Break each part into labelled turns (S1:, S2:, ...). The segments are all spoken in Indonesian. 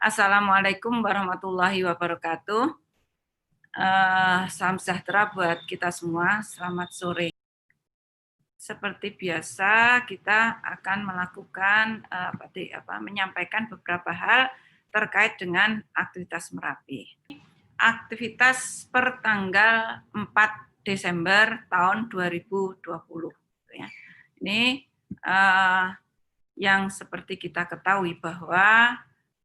S1: Assalamualaikum warahmatullahi wabarakatuh. Salam sejahtera buat kita semua. Selamat sore. Seperti biasa, kita akan melakukan menyampaikan beberapa hal terkait dengan aktivitas Merapi. Aktivitas per tanggal 4 Desember tahun 2020. Ini yang seperti kita ketahui bahwa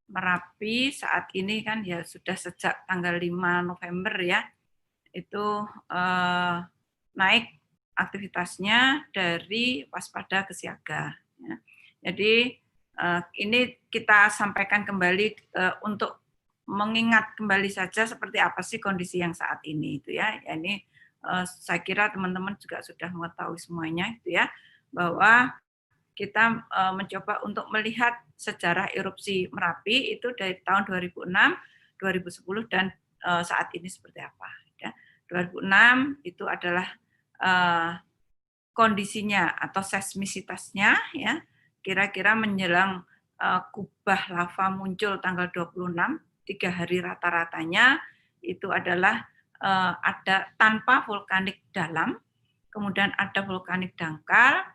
S1: Merapi saat ini kan ya sudah sejak tanggal 5 November ya, itu naik aktivitasnya dari waspada ke siaga. Ya. Jadi ini kita sampaikan kembali untuk mengingat kembali saja seperti apa sih kondisi yang saat ini itu ya. Ini saya kira teman-teman juga sudah mengetahui semuanya itu ya, bahwa kita mencoba untuk melihat sejarah erupsi Merapi itu dari tahun 2006, 2010 dan saat ini seperti apa. Ya. 2006 itu adalah kondisinya atau seismisitasnya ya, kira-kira menjelang kubah lava muncul tanggal 26, 3 hari rata-ratanya itu adalah ada tanpa vulkanik dalam, kemudian ada vulkanik dangkal,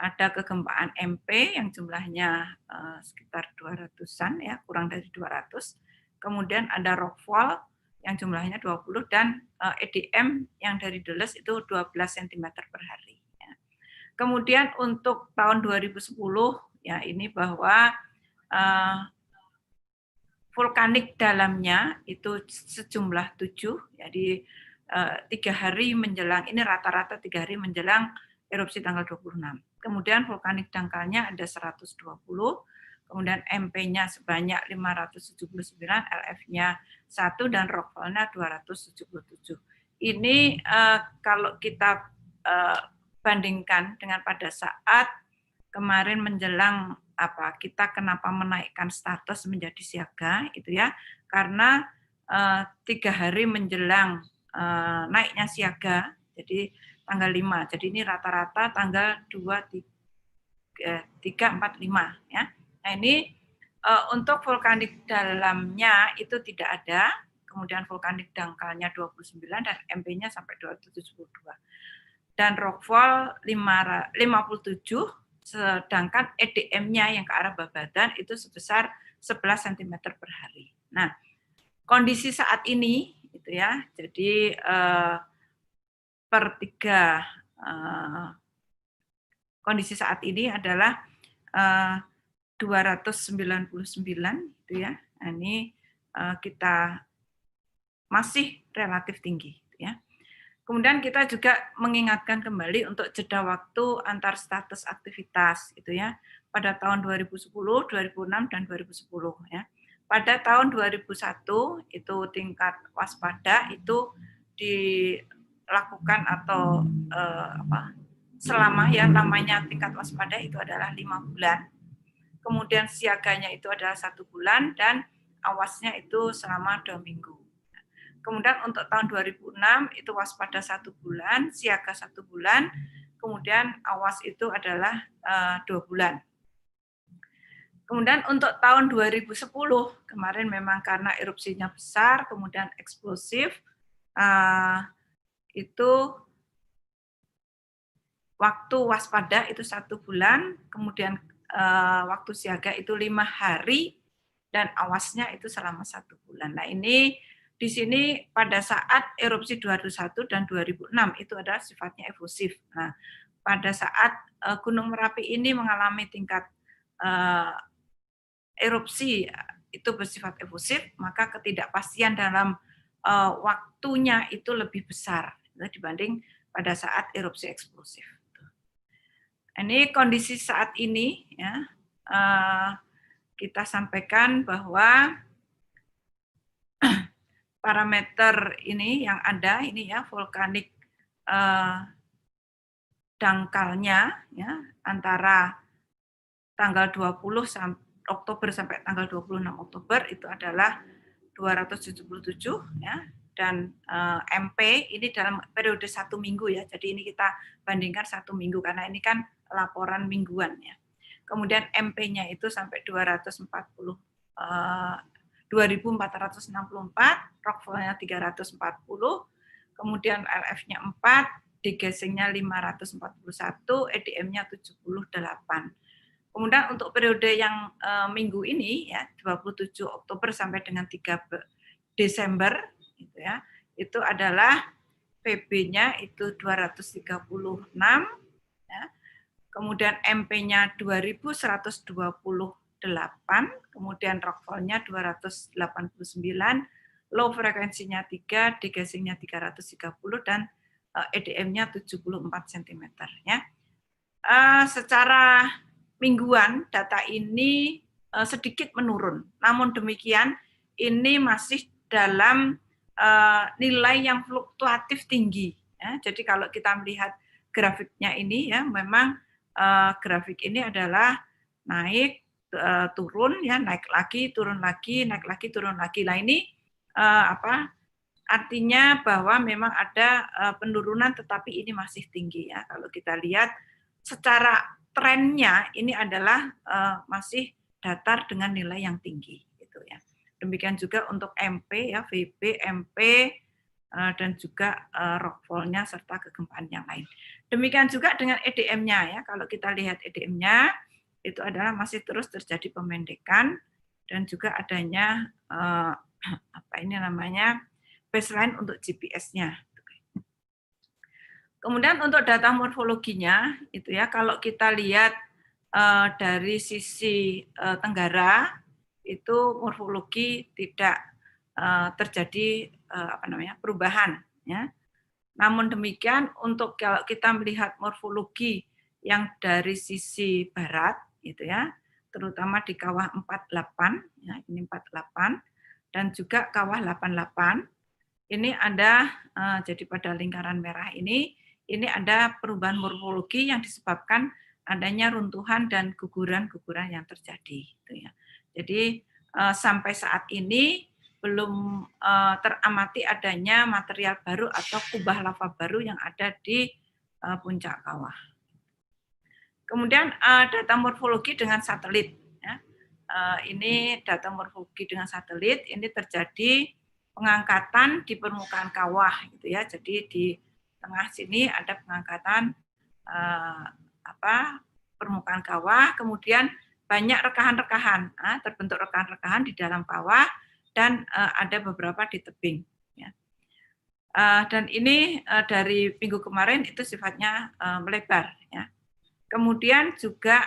S1: ada kegempaan MP yang jumlahnya sekitar 200-an ya, kurang dari 200. Kemudian ada rockfall yang jumlahnya 20 dan EDM yang dari Deles itu 12 cm per hari. Ya. Kemudian untuk tahun 2010 ya ini bahwa vulkanik dalamnya itu sejumlah 7, jadi 3 hari menjelang, ini rata-rata 3 hari menjelang erupsi tanggal 26. Kemudian vulkanik dangkalnya ada 120, kemudian MP-nya sebanyak 579, LF-nya 1, dan rockfall-nya 277. Ini kalau kita bandingkan dengan pada saat kemarin menjelang kita kenapa menaikkan status menjadi siaga itu ya, karena 3 hari menjelang naiknya siaga, jadi tanggal 5. Jadi ini rata-rata tanggal 2, 3, 4, 5 ya. Nah ini untuk vulkanik dalamnya itu tidak ada, kemudian vulkanik dangkalnya 29 dan MP-nya sampai 272. Dan rockfall 57, sedangkan EDM-nya yang ke arah Babadan itu sebesar 11 cm per hari. Nah, kondisi saat ini itu ya, jadi per 3 kondisi saat ini adalah 299 itu ya. Nah, ini kita masih relatif tinggi ya. Kemudian kita juga mengingatkan kembali untuk jeda waktu antar status aktivitas itu ya. Pada tahun 2010, 2006 dan 2010 ya. Pada tahun 2001 itu tingkat waspada itu dilakukan atau selama ya namanya tingkat waspada itu adalah 5 bulan. Kemudian siaganya itu adalah 1 bulan dan awasnya itu selama 2 minggu. Kemudian untuk tahun 2006 itu waspada 1 bulan, siaga 1 bulan, kemudian awas itu adalah 2 bulan. Kemudian untuk tahun 2010 kemarin memang karena erupsinya besar, kemudian eksplosif, itu waktu waspada itu 1 bulan, kemudian waktu siaga itu 5 hari, dan awasnya itu selama 1 bulan. Nah ini di sini pada saat erupsi 2001 dan 2006 itu adalah sifatnya efusif. Nah, pada saat Gunung Merapi ini mengalami tingkat erupsi itu bersifat efusif, maka ketidakpastian dalam waktunya itu lebih besar dibanding pada saat erupsi eksplosif. Ini kondisi saat ini ya, kita sampaikan bahwa parameter ini yang ada ini ya, vulkanik dangkalnya ya antara tanggal 20 Oktober sampai tanggal 26 Oktober itu adalah 277 ya, dan MP ini dalam periode 1 minggu ya. Jadi ini kita bandingkan 1 minggu karena ini kan laporan mingguan ya. Kemudian MP-nya itu sampai 240 2.464, Rockfall-nya 340, kemudian LF-nya 4, degassing-nya 541, EDM-nya 78. Kemudian untuk periode yang minggu ini ya 27 Oktober sampai dengan 3 Desember gitu ya, itu adalah PB-nya itu 236 ya. Kemudian MP-nya 2128, kemudian Rockfall-nya 289, low frekuensinya 3, degassing-nya 330 dan EDM-nya 74 cm ya. Secara mingguan data ini sedikit menurun. Namun demikian ini masih dalam nilai yang fluktuatif tinggi. Ya. Jadi kalau kita melihat grafiknya ini ya memang grafik ini adalah naik turun ya, naik lagi turun lagi, naik lagi turun lagi. Nah ini artinya bahwa memang ada penurunan tetapi ini masih tinggi ya. Kalau kita lihat secara trennya ini adalah masih datar dengan nilai yang tinggi gitu ya. Demikian juga untuk MP ya, VB, MP dan juga Rockfall-nya serta kegempaan yang lain. Demikian juga dengan EDM-nya ya. Kalau kita lihat EDM-nya itu adalah masih terus terjadi pemendekan dan juga adanya baseline untuk GPS-nya. Kemudian untuk data morfologinya itu ya, kalau kita lihat dari sisi tenggara itu morfologi tidak terjadi perubahan ya. Namun demikian untuk kalau kita melihat morfologi yang dari sisi barat itu ya, terutama di kawah 48 ya, ini 48 dan juga kawah 88 ini ada jadi pada lingkaran merah ini ada perubahan morfologi yang disebabkan adanya runtuhan dan guguran-guguran yang terjadi. Gitu ya. Jadi sampai saat ini belum teramati adanya material baru atau kubah lava baru yang ada di puncak kawah. Kemudian data morfologi dengan satelit. Ya. Ini data morfologi dengan satelit ini terjadi pengangkatan di permukaan kawah, gitu ya. Jadi di tengah sini ada pengangkatan permukaan kawah, kemudian banyak rekahan-rekahan, terbentuk rekahan-rekahan di dalam kawah dan ada beberapa di tebing. Ya. Dan ini dari minggu kemarin itu sifatnya melebar. Ya. Kemudian juga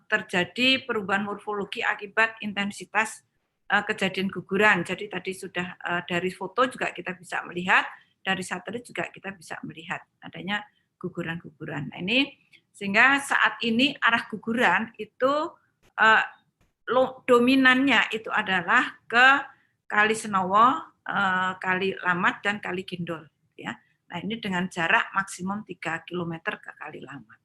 S1: terjadi perubahan morfologi akibat intensitas kejadian guguran. Jadi tadi sudah dari foto juga kita bisa melihat, dari satelit juga kita bisa melihat adanya guguran-guguran. Nah ini sehingga saat ini arah guguran itu dominannya itu adalah ke Kali Senowo, Kali Lamat dan Kali Gendol. Ya. Nah ini dengan jarak maksimum 3 km ke Kali Lamat.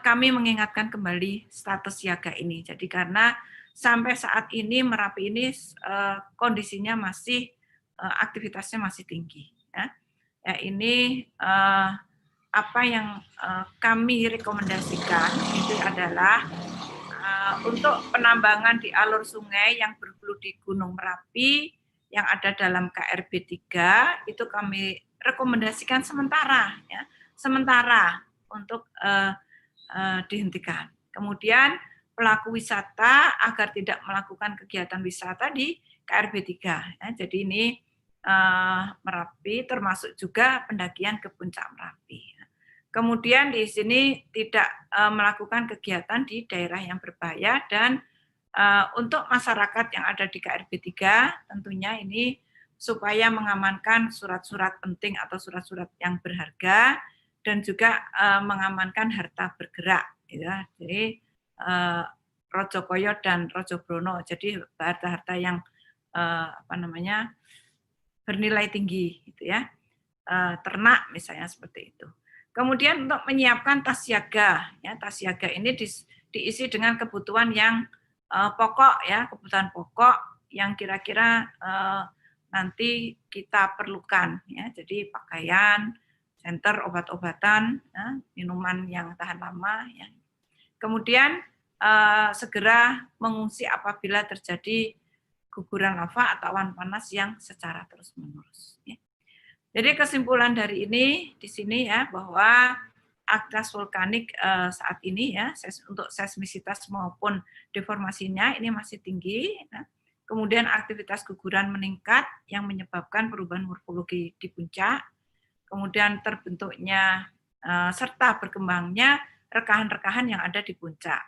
S1: Kami mengingatkan kembali status siaga ini. Jadi karena sampai saat ini Merapi ini kondisinya masih aktivitasnya masih tinggi. Ya ini apa yang kami rekomendasikan itu adalah untuk penambangan di alur sungai yang berhulu di Gunung Merapi yang ada dalam KRB 3 itu kami rekomendasikan sementara ya. Sementara untuk dihentikan. Kemudian pelaku wisata agar tidak melakukan kegiatan wisata di KRB 3. Ya, jadi ini Merapi termasuk juga pendakian ke puncak Merapi. Kemudian di sini tidak melakukan kegiatan di daerah yang berbahaya dan untuk masyarakat yang ada di KRB 3 tentunya ini supaya mengamankan surat-surat penting atau surat-surat yang berharga dan juga mengamankan harta bergerak, ya. Jadi Rojokoyo dan Rojobrono. Jadi harta-harta yang bernilai tinggi, gitu ya. Ternak misalnya seperti itu. Kemudian untuk menyiapkan tas siaga, ya tas siaga ini diisi dengan kebutuhan yang pokok, ya kebutuhan pokok yang kira-kira nanti kita perlukan, ya. Jadi pakaian, senter, obat-obatan, ya, minuman yang tahan lama. Ya. Kemudian segera mengungsi apabila terjadi guguran lava atau awan panas yang secara terus-menerus. Jadi kesimpulan dari ini di sini ya, bahwa aktivitas vulkanik saat ini ya, untuk seismisitas maupun deformasinya ini masih tinggi. Kemudian aktivitas guguran meningkat yang menyebabkan perubahan morfologi di puncak. Kemudian terbentuknya serta berkembangnya rekahan-rekahan yang ada di puncak.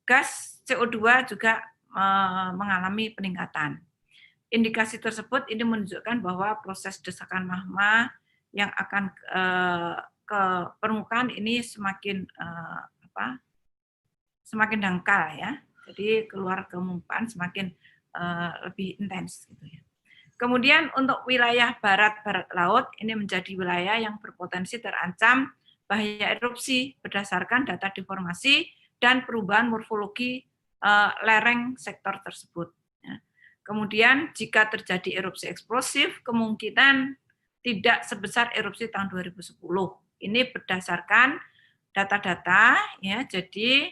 S1: Gas CO2 juga mengalami peningkatan. Indikasi tersebut ini menunjukkan bahwa proses desakan magma yang akan ke permukaan ini semakin dangkal ya. Jadi keluar ke permukaan semakin lebih intens gitu ya. Kemudian untuk wilayah barat laut ini menjadi wilayah yang berpotensi terancam bahaya erupsi berdasarkan data deformasi dan perubahan morfologi lereng sektor tersebut. Kemudian jika terjadi erupsi eksplosif, kemungkinan tidak sebesar erupsi tahun 2010. Ini berdasarkan data-data ya. Jadi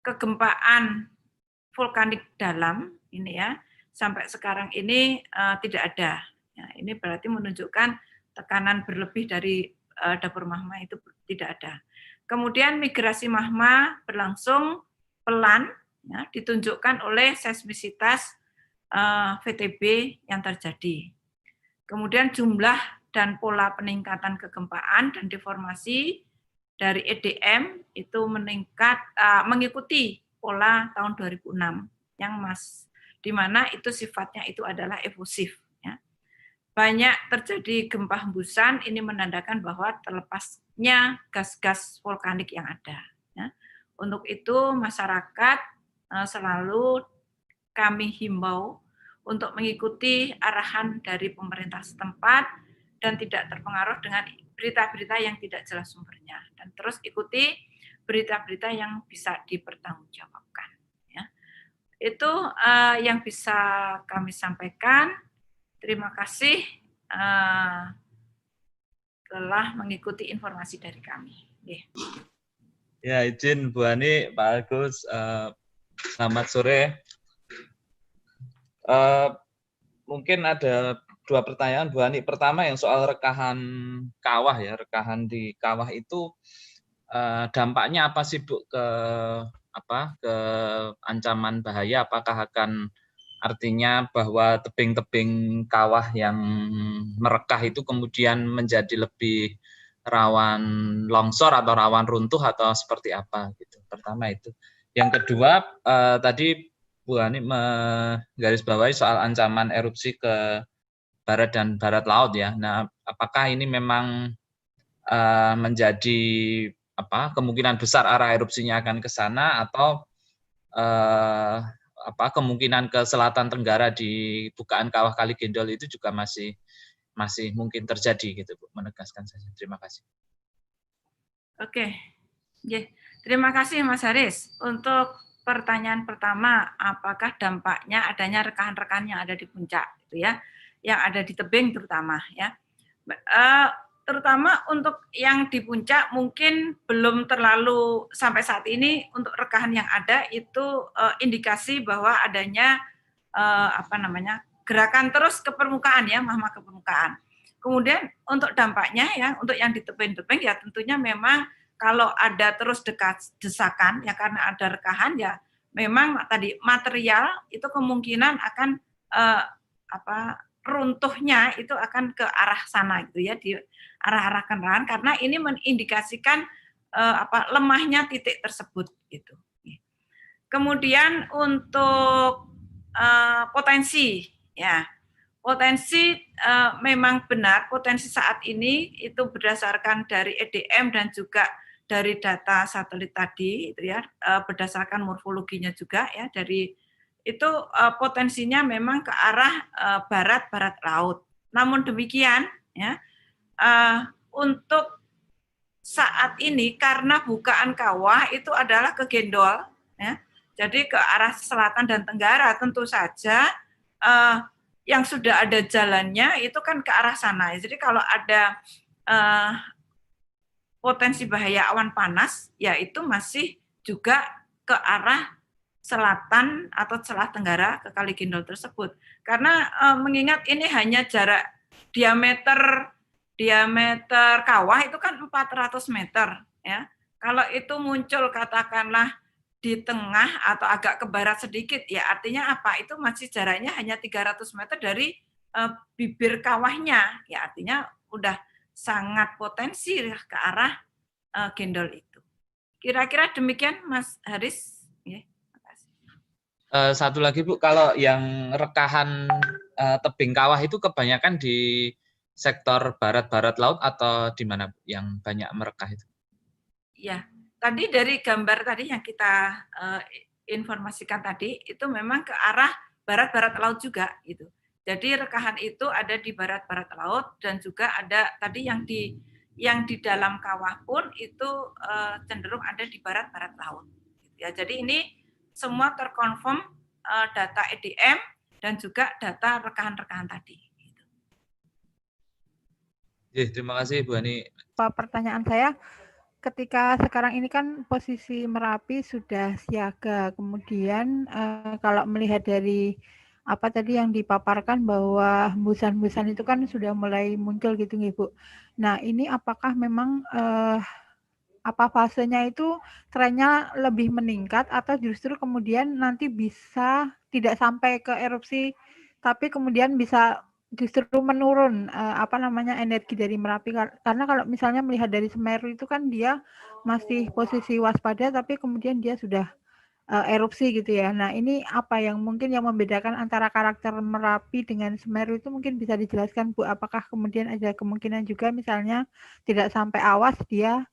S1: kegempaan vulkanik dalam ini ya sampai sekarang ini tidak ada. Ya, ini berarti menunjukkan tekanan berlebih dari dapur magma itu tidak ada. Kemudian migrasi magma berlangsung pelan, ya, ditunjukkan oleh seismisitas VTB yang terjadi. Kemudian jumlah dan pola peningkatan kegempaan dan deformasi dari EDM itu meningkat mengikuti pola tahun 2006 yang di mana itu sifatnya itu adalah efusif. Ya. Banyak terjadi gempa hembusan, ini menandakan bahwa terlepasnya gas-gas vulkanik yang ada. Ya. Untuk itu masyarakat selalu kami himbau untuk mengikuti arahan dari pemerintah setempat dan tidak terpengaruh dengan berita-berita yang tidak jelas sumbernya. Dan terus ikuti berita-berita yang bisa dipertanggungjawabkan. Ya. Itu yang bisa kami sampaikan. Terima kasih telah mengikuti informasi dari kami.
S2: Ya, izin Bu Ani, Pak Agus, selamat sore. Mungkin ada dua pertanyaan Bu Ani. Pertama yang soal rekahan kawah ya, rekahan di kawah itu dampaknya apa sih Bu ke ancaman bahaya? Apakah akan artinya bahwa tebing-tebing kawah yang merekah itu kemudian menjadi lebih rawan longsor atau rawan runtuh atau seperti apa gitu. Pertama itu. Yang kedua tadi Bu Ani menggarisbawahi soal ancaman erupsi ke barat dan barat laut ya. Nah, apakah ini memang menjadi kemungkinan besar arah erupsinya akan ke sana atau kemungkinan ke selatan tenggara di bukaan kawah Kali Gendol itu juga masih mungkin terjadi gitu Bu, menegaskan saja. Terima kasih.
S1: Oke. Terima kasih Mas Haris. Untuk pertanyaan pertama, apakah dampaknya adanya rekahan-rekahan yang ada di puncak gitu ya, yang ada di tebing terutama ya. Terutama untuk yang di puncak mungkin belum terlalu sampai saat ini untuk rekahan yang ada itu indikasi bahwa adanya gerakan terus ke permukaan ya, magma ke permukaan. Kemudian untuk dampaknya ya, untuk yang di tebing-tebing ya tentunya memang kalau ada terus desakan ya karena ada rekahan ya memang tadi material itu kemungkinan akan runtuhnya itu akan ke arah sana gitu ya, di arah-arah kendaraan karena ini mengindikasikan lemahnya titik tersebut gitu. Kemudian untuk potensi ya. Potensi memang benar, potensi saat ini itu berdasarkan dari EDM dan juga dari data satelit tadi itu ya, berdasarkan morfologinya juga ya, dari itu potensinya memang ke arah barat laut. Namun demikian ya, untuk saat ini karena bukaan kawah itu adalah ke Gendol ya. Jadi ke arah selatan dan tenggara tentu saja yang sudah ada jalannya itu kan ke arah sana. Jadi kalau ada potensi bahaya awan panas, ya itu masih juga ke arah selatan atau celah tenggara ke Kali Gendol tersebut. Karena mengingat ini hanya jarak diameter kawah itu kan 400 meter ya. Kalau itu muncul katakanlah di tengah atau agak ke barat sedikit, ya artinya apa? Itu masih jaraknya hanya 300 meter dari bibir kawahnya. Ya artinya udah sangat potensi ke arah Gendol itu. Kira-kira demikian Mas Haris. Ya, makasih.
S2: Satu lagi Bu, kalau yang rekahan tebing kawah itu kebanyakan di sektor barat-barat laut atau di mana Bu, yang banyak merekah itu?
S1: Ya, tadi dari gambar tadi yang kita informasikan tadi itu memang ke arah barat-barat laut juga gitu. Jadi rekahan itu ada di barat-barat laut dan juga ada tadi yang di dalam kawah pun itu cenderung ada di barat-barat laut. Ya, jadi ini semua terkonfirm data EDM dan juga data rekahan-rekahan tadi.
S2: Terima kasih Bu Ani.
S3: Pertanyaan saya, ketika sekarang ini kan posisi Merapi sudah siaga, kemudian kalau melihat dari apa tadi yang dipaparkan bahwa hembusan-hembusan itu kan sudah mulai muncul gitu nih Bu. Nah ini apakah memang apa fasenya itu trennya lebih meningkat atau justru kemudian nanti bisa tidak sampai ke erupsi tapi kemudian bisa justru menurun energi dari Merapi, karena kalau misalnya melihat dari Semeru itu kan dia masih posisi waspada tapi kemudian dia sudah erupsi gitu ya. Nah ini apa yang mungkin yang membedakan antara karakter Merapi dengan Semeru itu mungkin bisa dijelaskan Bu, apakah kemudian ada kemungkinan juga misalnya tidak sampai awas dia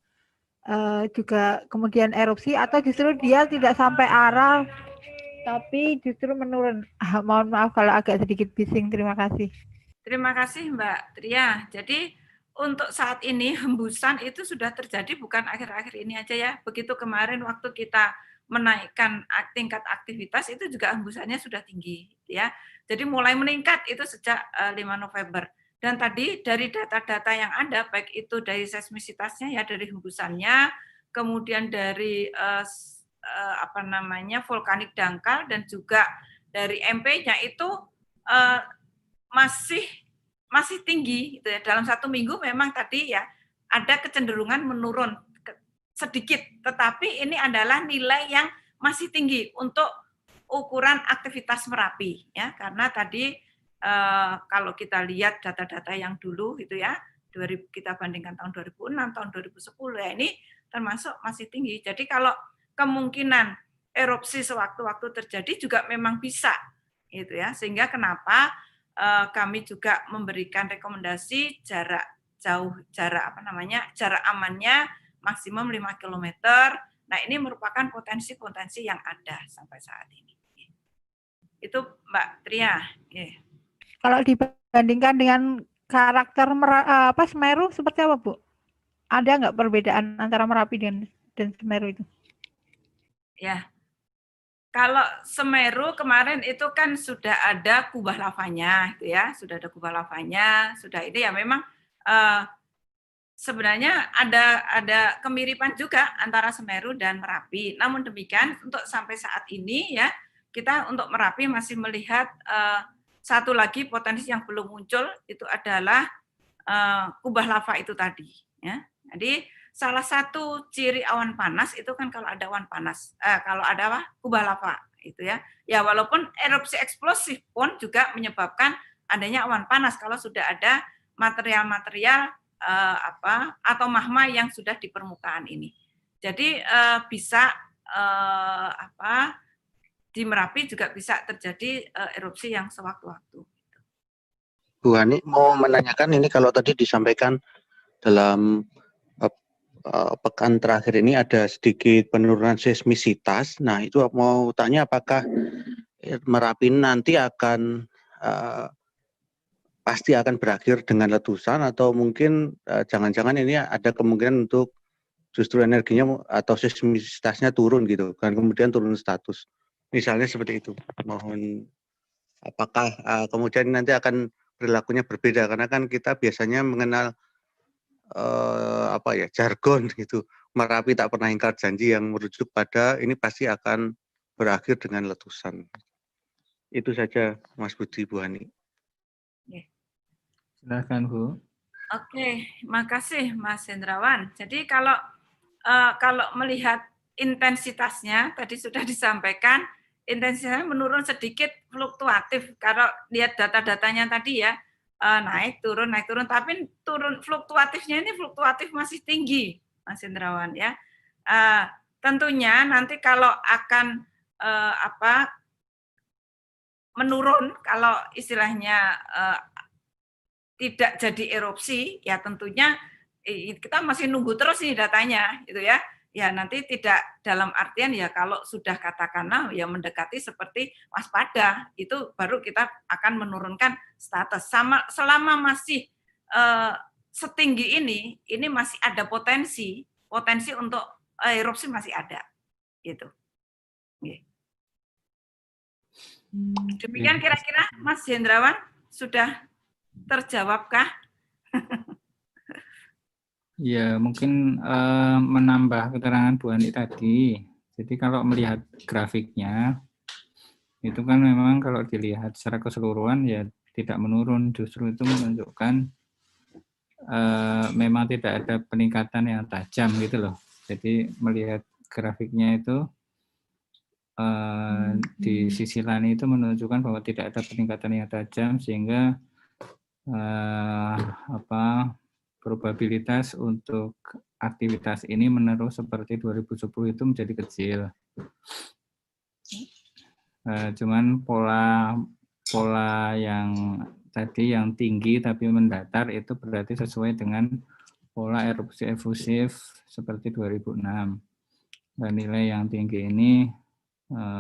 S3: juga kemudian erupsi atau justru dia tidak sampai arah tapi justru menurun. Mohon maaf kalau agak sedikit bising. Terima kasih.
S1: Terima kasih Mbak Tria. Jadi untuk saat ini hembusan itu sudah terjadi bukan akhir-akhir ini aja ya. Begitu kemarin waktu kita menaikkan tingkat aktivitas itu juga hembusannya sudah tinggi ya. Jadi mulai meningkat itu sejak 5 November. Dan tadi dari data-data yang ada baik itu dari seismisitasnya ya, dari hembusannya, kemudian dari vulkanik dangkal dan juga dari MP-nya itu masih tinggi gitu ya. Dalam 1 minggu memang tadi ya ada kecenderungan menurun sedikit, tetapi ini adalah nilai yang masih tinggi untuk ukuran aktivitas Merapi ya, karena tadi kalau kita lihat data-data yang dulu gitu ya, kita bandingkan tahun 2006, tahun 2010 ya, ini termasuk masih tinggi. Jadi kalau kemungkinan erupsi sewaktu-waktu terjadi juga memang bisa gitu ya, sehingga kenapa kami juga memberikan rekomendasi jarak amannya maksimum 5 km. Nah, ini merupakan potensi-potensi yang ada sampai saat ini. Itu Mbak Tria. Yeah.
S3: Kalau dibandingkan dengan karakter Semeru seperti apa Bu? Ada nggak perbedaan antara Merapi dan Semeru itu?
S1: Ya, kalau Semeru kemarin itu kan sudah ada kubah lavanya, gitu ya, sudah ada kubah lavanya, sudah ini ya memang sebenarnya ada kemiripan juga antara Semeru dan Merapi. Namun demikian untuk sampai saat ini ya kita untuk Merapi masih melihat satu lagi potensi yang belum muncul itu adalah kubah lava itu tadi. Ya. Jadi salah satu ciri awan panas itu kan kalau ada awan panas, kalau ada kubah lava itu ya. Ya walaupun erupsi eksplosif pun juga menyebabkan adanya awan panas kalau sudah ada material-material atau magma yang sudah di permukaan ini. Jadi bisa di Merapi juga bisa terjadi erupsi yang sewaktu-waktu.
S4: Bu Hani mau menanyakan ini, kalau tadi disampaikan dalam pekan terakhir ini ada sedikit penurunan seismisitas. Nah itu mau tanya apakah Merapi nanti akan pasti akan berakhir dengan letusan atau mungkin jangan-jangan ini ada kemungkinan untuk justru energinya atau seismisitasnya turun gitu kan, kemudian turun status. Misalnya seperti itu. Mohon apakah kemudian nanti akan perilakunya berbeda, karena kan kita biasanya mengenal jargon gitu. Merapi tak pernah ingkar janji yang merujuk pada ini pasti akan berakhir dengan letusan. Itu saja Mas Budi, Bu Hani.
S5: Silakan Bu.
S1: Oke, makasih Mas Hendrawan. Jadi kalau melihat intensitasnya tadi sudah disampaikan, intensitasnya menurun sedikit, fluktuatif. Kalau lihat data-datanya tadi ya, naik turun, tapi turun fluktuatifnya ini fluktuatif masih tinggi, Mas Hendrawan ya. Tentunya nanti kalau akan menurun, kalau istilahnya tidak jadi erupsi, ya tentunya kita masih nunggu terus nih datanya, gitu ya. Ya nanti tidak dalam artian ya kalau sudah katakanlah ya mendekati seperti waspada, itu baru kita akan menurunkan status. Selama masih setinggi ini masih ada potensi untuk erupsi masih ada, gitu. Demikian kira-kira Mas Hendrawan, sudah terjawabkah?
S5: Ya, mungkin menambah keterangan Bu Ani tadi. Jadi kalau melihat grafiknya, itu kan memang kalau dilihat secara keseluruhan ya tidak menurun, justru itu menunjukkan memang tidak ada peningkatan yang tajam gitu loh. Jadi melihat grafiknya itu di sisi lain itu menunjukkan bahwa tidak ada peningkatan yang tajam sehingga probabilitas untuk aktivitas ini menerus seperti 2010 itu menjadi kecil. Cuman pola yang tadi yang tinggi tapi mendatar itu berarti sesuai dengan pola erupsi efusif seperti 2006. Dan nilai yang tinggi ini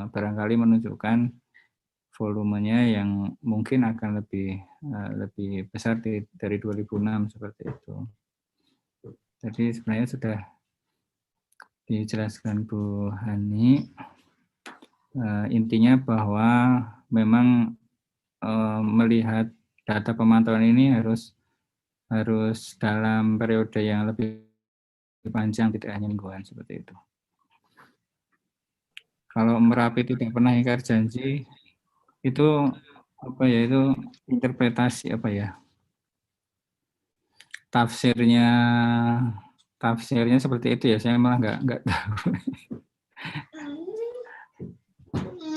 S5: barangkali menunjukkan volumenya yang mungkin akan lebih besar dari 2006 seperti itu. Jadi sebenarnya sudah dijelaskan Bu Hani. Intinya bahwa memang melihat data pemantauan ini harus dalam periode yang lebih panjang, tidak hanya mingguan seperti itu. Kalau Merapi tidak pernah ingkar janji, itu apa ya, itu interpretasi apa ya, tafsirnya seperti itu ya, saya malah nggak tahu.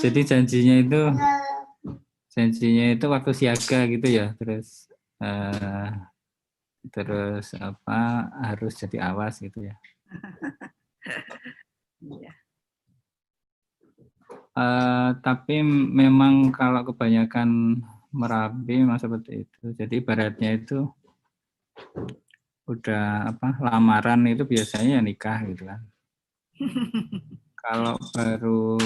S5: Jadi janjinya itu waktu siaga gitu ya, terus harus jadi awas gitu ya. Tapi memang kalau kebanyakan Merapi memang seperti itu. Jadi ibaratnya itu udah lamaran itu biasanya nikah gitu kan. Kalau baru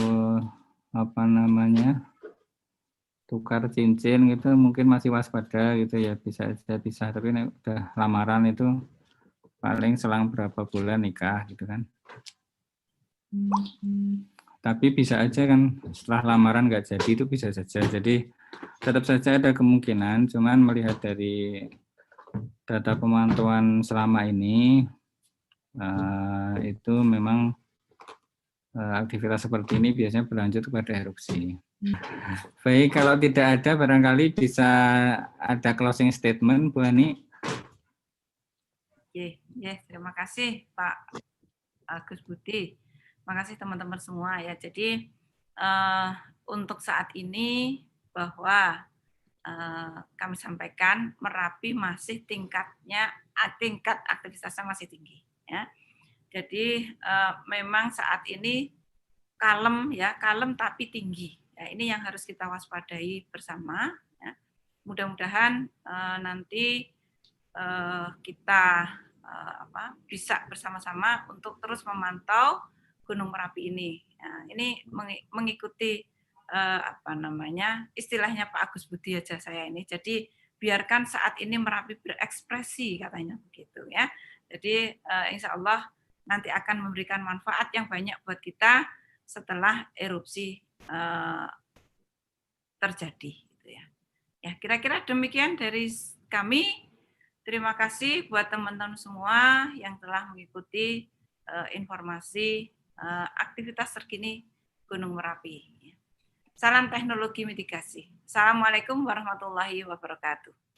S5: tukar cincin gitu mungkin masih waspada gitu ya, bisa tapi udah lamaran itu paling selang berapa bulan nikah gitu kan. Tapi bisa aja kan setelah lamaran nggak jadi, itu bisa saja. Jadi tetap saja ada kemungkinan, cuman melihat dari data pemantauan selama ini itu memang aktivitas seperti ini biasanya berlanjut kepada erupsi. Baik, kalau tidak ada barangkali bisa ada closing statement Bu Hani.
S1: Terima kasih Pak Agus Budi. Terima kasih teman-teman semua ya. Jadi untuk saat ini bahwa kami sampaikan Merapi masih tingkat aktivitasnya masih tinggi ya. Jadi memang saat ini kalem tapi tinggi. Ya, ini yang harus kita waspadai bersama ya. Mudah-mudahan nanti kita bisa bersama-sama untuk terus memantau Gunung Merapi ini. Nah, ini mengikuti istilahnya Pak Agus Budi aja saya ini. Jadi biarkan saat ini Merapi berekspresi katanya begitu ya. Jadi insya Allah nanti akan memberikan manfaat yang banyak buat kita setelah erupsi terjadi. Gitu ya. Ya kira-kira demikian dari kami. Terima kasih buat teman-teman semua yang telah mengikuti informasi aktivitas terkini Gunung Merapi. Salam teknologi mitigasi. Assalamualaikum warahmatullahi wabarakatuh.